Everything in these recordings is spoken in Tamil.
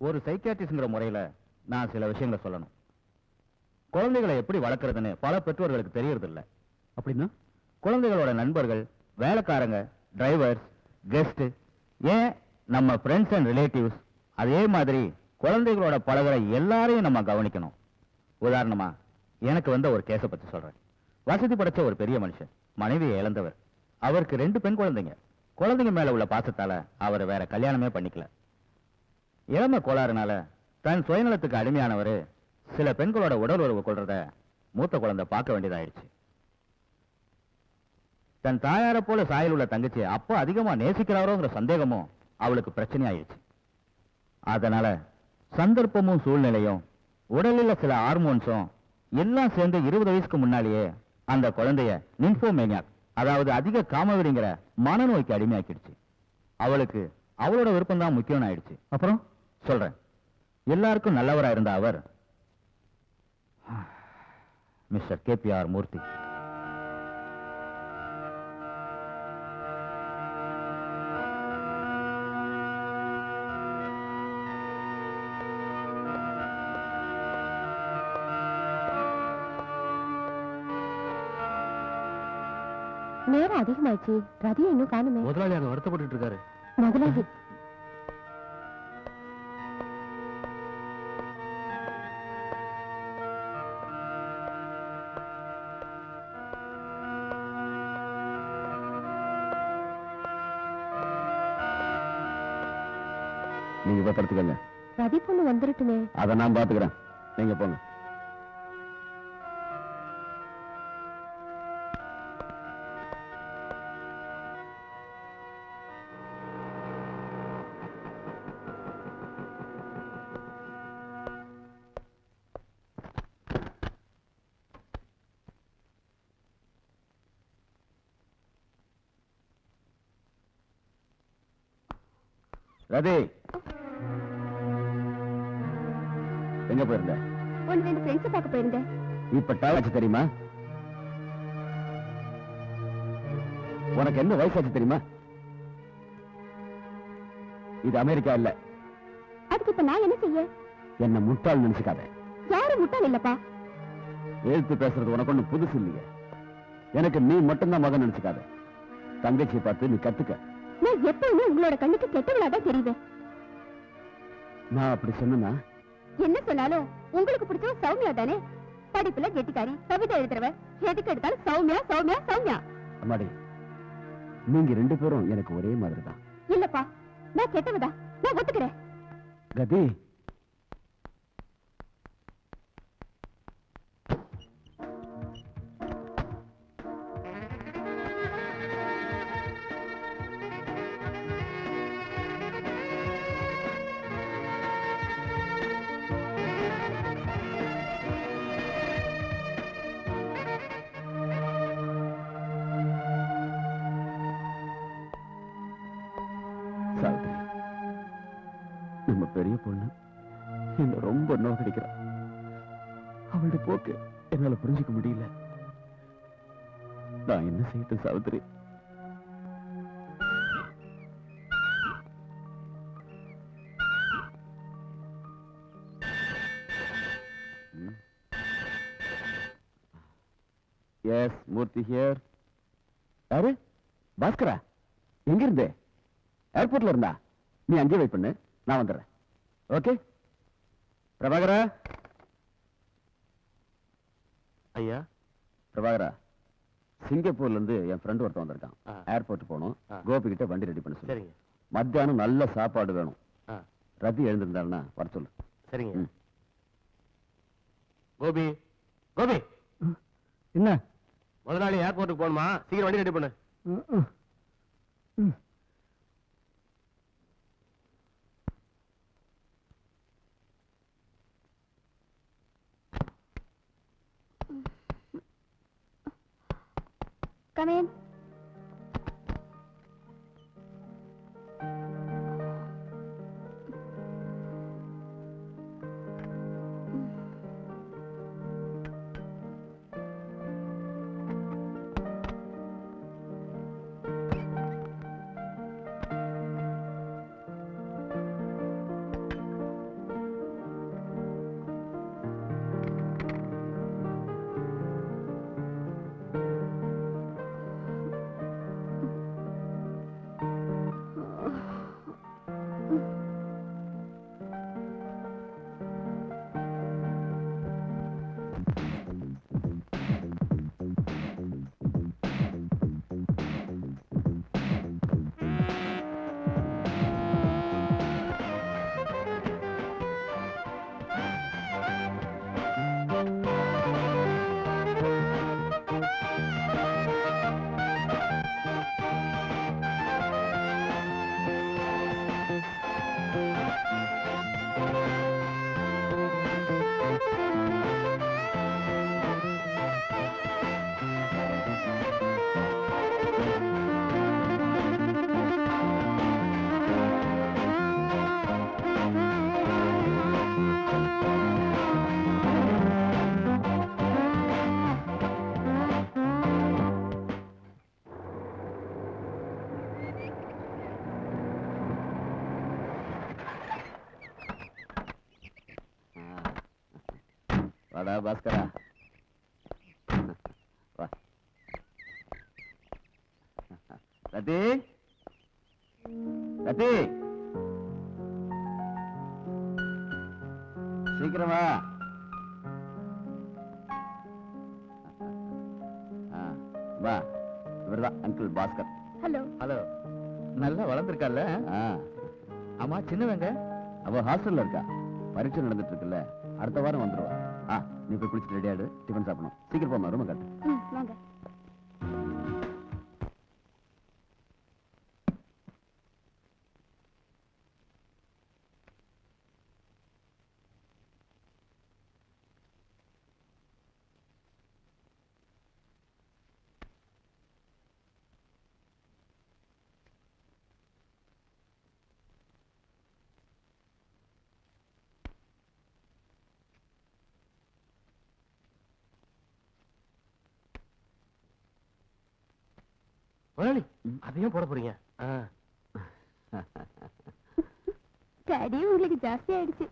ஒரு சைக்கியாட்ரிஸ்ட்ங்கிற முறையில நான் சில விஷயங்களை சொல்லணும். குழந்தைகளை எப்படி வளர்க்கறதுன்னு பல பெற்றோர்களுக்கு தெரியறது இல்ல. அப்படின்னா குழந்தைகளோட நண்பர்கள், வேலைக்காரங்க, டிரைவர்ஸ், கெஸ்ட், ஏன் நம்ம ஃப்ரெண்ட்ஸ் அண்ட் ரிலேட்டிவ்ஸ், அதே மாதிரி குழந்தைகளோட பழகுற எல்லாரையும் நம்ம கவனிக்கணும். உதாரணமா எனக்கு வந்த ஒரு கேஸை பத்தி சொல்றேன். வசதி படைச்ச ஒரு பெரிய மனுஷன், மனைவியை இழந்தவர். அவருக்கு 2 பெண் குழந்தைங்க. குழந்தைங்க மேல உள்ள பாசத்தால அவர் வேற கல்யாணமே பண்ணிக்கல. இளம கோளாறுனால தன் சுயநலத்துக்கு அடிமையானவர் சில பெண்களோட உடல் உறவு கொள்றத மூத்த குழந்தை பார்க்க வேண்டியதாயிடுச்சு. தன் தாயார போல சாயல் உள்ள தங்கச்சி அப்போ அதிகமா நேசிக்கிறாரோங்கிற சந்தேகமும் அவளுக்கு பிரச்சனை ஆயிடுச்சு. அதனால சந்தர்ப்பமும் சூழ்நிலையும் உடலில் சில ஹார்மோன்ஸும் எல்லாம் சேர்ந்து 20 வயசுக்கு முன்னாலேயே அந்த குழந்தைய நிம்ஃபோமேனியாக், அதாவது அதிக காமவெறிங்கிற மனநோய்க்கு அடிமையாக்கிடுச்சு. அவளுக்கு அவளோட விருப்பம் தான் முக்கியம் ஆயிடுச்சு. அப்புறம் சொல்றேன். எல்லாருக்கும் நல்லவரா இருந்த அவர் மிஸ்டர் KPR மூர்த்தி. நேரம் அதிகமாயிடுச்சு. ரதி இன்னும் காணுமே. முதலாளி அங்க வருத்தப்பட்டு இருக்காரு. முதலாளி நீங்க போய் படுத்துக்கங்க. ரதி பொண்ணு வந்துருட்டுமே. அதை நான் பாத்துக்கிறேன், நீங்க போங்க. ரதி, எங்க போயிருந்த? 1-2 ஃப்ரெண்ட்ஸ் பார்க்க போயிருந்தேன். இப்ப டாலாச்சு தெரியுமா? உனக்கு என்ன வயசாச்சு தெரியுமா? இது அமெரிக்கா இல்ல. அதுக்கு இப்ப நான் என்ன செய்ய? என்ன முட்டாள் நினைச்சுக்காத. யாரும் முட்டாள் இல்லப்பா. எழுத்து பேசுறது உனக்கு ஒண்ணு புதுசு இல்லையே. எனக்கு நீ மட்டும்தான் மகன் நினைச்சுக்காத. தங்கச்சியை பார்த்து நீ கத்துக்க. நான் எப்பவுமே உங்களோட கண்ணுக்கு கெட்டவளாதான் தெரியுவேன். நான் அப்படி சொன்னா என்ன சொன்னாலும் உங்களுக்கு பிடிச்ச சௌமியா தானே. படிப்புல கெட்டிக்காரி, கவிதை எழுதுறவ, எதுக்கு எடுத்தாலும் சௌமியா சௌமியா சௌமியா. அம்மாடி, நீங்க 2 பேரும் எனக்கு ஒரே மாதிரி தான். இல்லப்பா, நான் கெட்டவதா, நான் ஒத்துக்கிறேன். கதி, நம்ம பெரிய பொண்ணு என்ன ரொம்ப நோக்கடிக்கிறா. அவளுடைய போக்கு என்னால புரிஞ்சுக்க முடியல. நான் என்ன செய்யட்டும் சாவித்திரி? S, Murthy here. யாரு? பாஸ்கரா? எங்க இருந்து? ஏர்போர்ட்ல இருந்தா? நீ அங்கே வெயிட் பண்ணு, நான் வந்துடுறேன். ஓகே பிரபாகரா? ஐயா. பிரபாகரா, சிங்கப்பூர்ல இருந்து என் ஃப்ரெண்ட் ஒருத்தன் வந்திருக்கான். ஏர்போர்ட் போகணும். கோபி கிட்ட வண்டி ரெடி பண்ண சொல்லு. சரிங்க. மத்தியானம் நல்ல சாப்பாடு வேணும். ரதி எழுந்திருந்தாள்னா வர சொல்லு. சரிங்க. கோபி, கோபி, என்ன முதலாளி ஏர்போர்ட்டுக்கு போகணுமா? சீக்கிரம் வண்டி ரெடி பண்ணு. Come in. வாடா பாஸ்கரா, வா. ரத்தி, ரத்தி, சீக்கிரமா. வா, இவர்தான் அங்கிள் பாஸ்கர். ஹலோ. ஹலோ. நல்லா வளர்ந்துருக்கால. ஆமா, சின்னவங்க அவ ஹாஸ்டல்ல இருக்கா, பரீட்சை நடந்துட்டு இருக்குல்ல, அடுத்த வாரம் வந்துருவா. நீ போய் குளிச்சுட்டு ரெடி ஆயிடு, டிஃபன் சாப்பிடணும். சீக்கிரம் போமா, ரூம் கட்டு. வாங்க. முதலாளி, அதையும் போட போறீங்க? டாடி உங்களுக்கு ஜாஸ்தி ஆயிடுச்சு.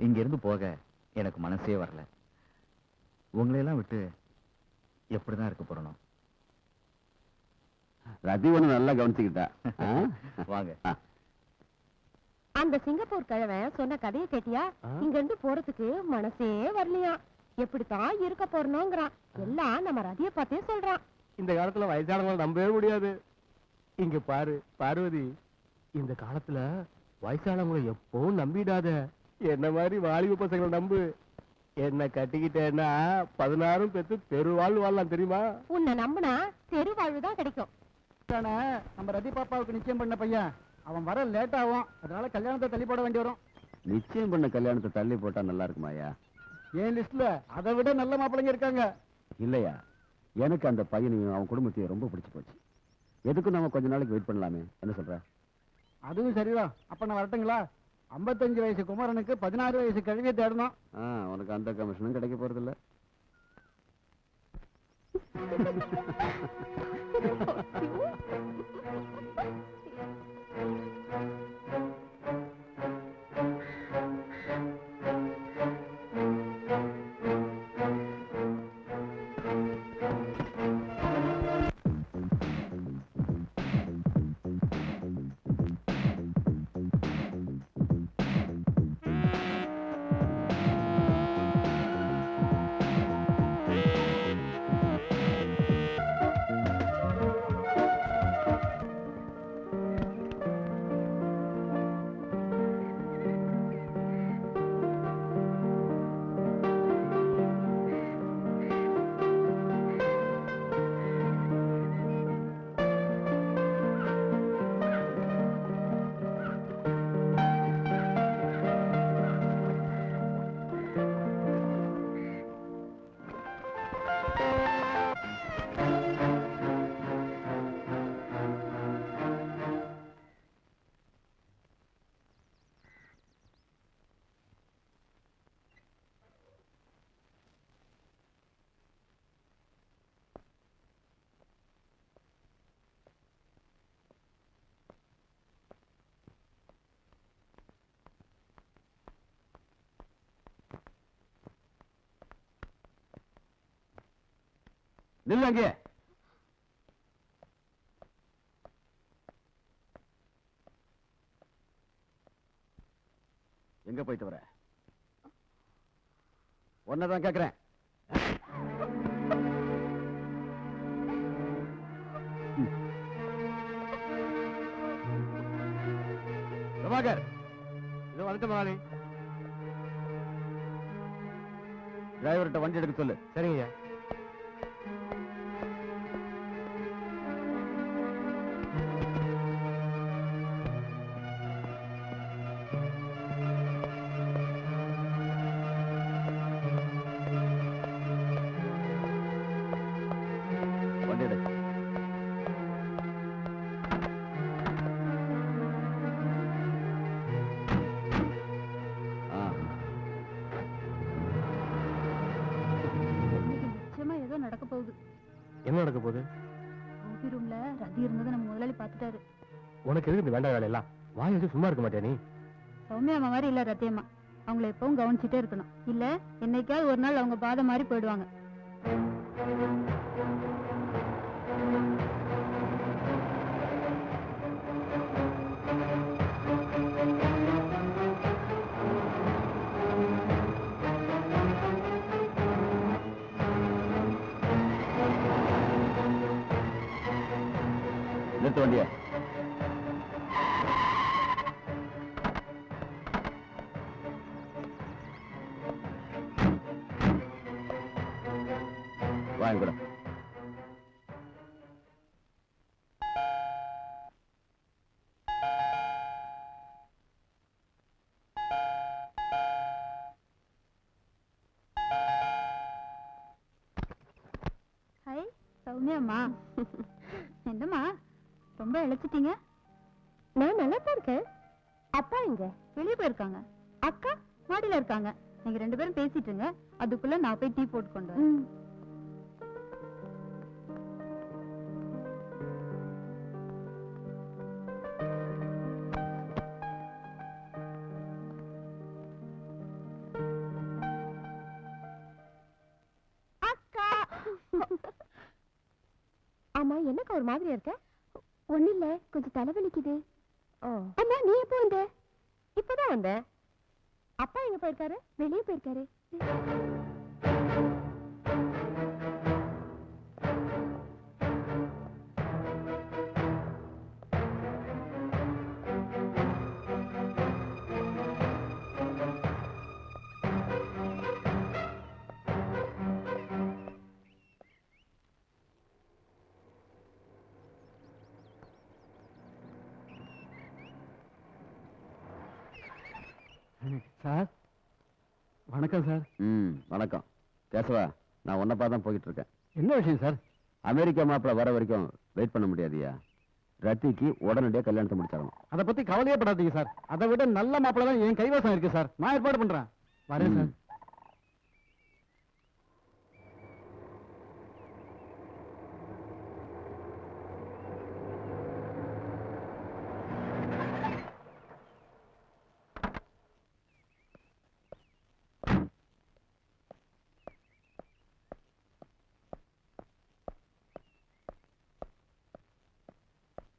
இங்க இருந்து போக எனக்கு மனசே வரல. உங்களையெல்லாம் விட்டு எப்படிதான் இருக்க போறணும்? ரதி ஒண்ணு நல்லா கவனிச்சுக்கிட்டா. வாங்க. அந்த சிங்கப்பூர் கிழவன் சொன்ன கதையை கேட்டியா? இங்க இருந்து போறதுக்கு மனசே வரலையா. எப்படித்தான் இருக்க போறணும்ங்கறான். எல்லாம் நம்ம ரதியை பார்த்தே சொல்றான். இந்த காலத்துல வயசானவங்களை நம்பவே முடியாது. இங்க பாரு பார்வதி, இந்த காலத்துல வயசானவங்களை எப்பவும் நம்பிடாத. என்ன மாதிரி வாலிப பசங்களை நம்பு. என்ன கட்டிக்கிட்டேன்னா 16 பெத்து தெருவாழ்வு வாழலாம், தெரியுமா? உன்னை நம்பினா தெரு வாழ்வுதான் கிடைக்கும். நம்ம ரதி பாப்பாவுக்கு நிச்சயம் பண்ண பையன், அவன் வர லேட் ஆகும். அதனால கல்யாணத்தை தள்ளி போட வேண்டி வரும். நிச்சயம் பண்ண கல்யாணத்தை தள்ளி போட்டா நல்லா இருக்குமாயா? என் லிஸ்ட்ல அதை விட நல்ல மாப்பிள்ளைங்க இருக்காங்க. இல்லையா, எனக்கு அந்த பையனையும் அவன் குடும்பத்தையும் ரொம்ப பிடிச்சு போச்சு. எதுக்கும் நம்ம கொஞ்ச நாளைக்கு வெயிட் பண்ணலாமே, என்ன சொல்ற? அதுவும் சரிதான். அப்ப நான் வரட்டுங்களா? 55 வயசு குமாரனுக்கு 16 வயசு கழுவியை தேடணும். உனக்கு அந்த கமிஷனும் கிடைக்க போறது இல்ல. நில்லு அங்கே. எங்க போயிட்டு வர? ஒன்னதான் கேக்குறேன். பிரபாகர், இதோ வந்துட்டு முதலாளி. டிரைவர்கிட்ட வண்டி எடுக்க சொல்லு. சரிங்க. வண்டி எடு. நிச்சயமா ஏதோ நடக்க போகுது. என்ன நடக்க போகுது? ஓபி ரூம்ல ரதி இருந்ததை நம்ம முதலாளி பார்த்துட்டாரு. உனக்கு எதுக்கு இந்த வேண்டாம் வேலை எல்லாம்? வாய் வச்சு சும்மா இருக்க மாட்டியா நீ? சௌமியா அம்மா மாதிரி இல்ல ரத்தியம்மா. அவங்கள எப்பவும் கவனிச்சுட்டே இருக்கணும். இல்ல என்னைக்காவது ஒரு நாள் அவங்க பாதை மாதிரி போயிடுவாங்க. நிறுத்த வண்டிய. வாங்க கூட. ஹாய் சௌமியா அம்மா. என்னம்மா ரொம்ப இழைச்சிட்டீங்க? நான் நல்லா தான் இருக்கேன். அப்பா எங்க? வெளியே போயிருக்காங்க. அக்கா மாடியில இருக்காங்க. நீங்க ரெண்டு பேரும் பேசிட்டு இருங்க. அதுக்குள்ள நான் போய் டீ போட்டு கொண்டு வரேன். அக்கா. ஆமா என்னக்கா ஒரு மாதிரியா இருக்க? ஒண்ணு இல்ல, கொஞ்சம் தலைவலிக்குது. அம்மா நீ எப்போ வந்த? இப்பதான் வந்தேன். அப்பா எங்க போயிருக்காரு? வெளியே போயிருக்காரு. சார் வணக்கம் சார். வணக்கம் கேசவா. நான் உன்னை பார்த்து தான் போயிட்டு இருக்கேன். என்ன விஷயம் சார்? அமெரிக்கா மாப்பிள்ள வர வரைக்கும் வெயிட் பண்ண முடியாதியா? ரத்திக்கு உடனடியாக கல்யாணத்தை முடிச்சாகணும். அதை பத்தி கவலையே படாதீங்க சார். அதை விட நல்ல மாப்பிள்ள தான் என் கைவசம் இருக்கு சார். நான் ஏற்பாடு பண்றேன். வரேன் சார்.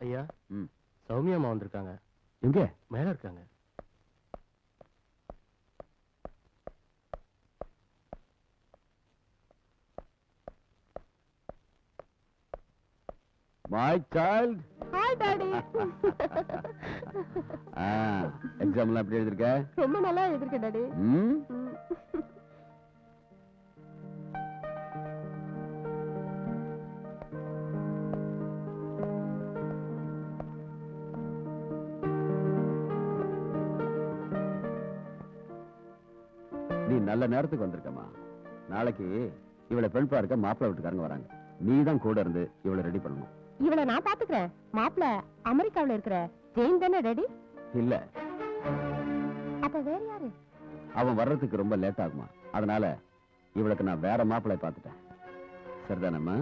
ஐயா, சௌமியா அம்மா வந்திருக்காங்க. எங்க? மேல இருக்காங்க. My child. Hi daddy. எக்ஸாம்லாம் எப்படி எழுதிருக்க? ரொம்ப நல்லா எழுதிருக்கேன் டாடி. நீ நல்ல நேரத்துக்கு வந்திருக்கமா. நாளைக்கு இவளை பெண் பார்க்க மாப்பிள்ளை வீட்டுக்காரங்க வராங்க. நீ தான் கூட இருந்து இவளை ரெடி பண்ணணும். இவளை நான் பாத்துக்கிறேன். மாப்பிள்ள அமெரிக்காவுல இருக்கிற ஜெயின் தானே ரெடி? இல்ல, அப்ப வேற யாரு? அவன் வர்றதுக்கு ரொம்ப லேட் ஆகுமா. அதனால இவளுக்கு நான் வேற மாப்பிள்ளை பார்த்துட்டேன். சரிதானம்மா?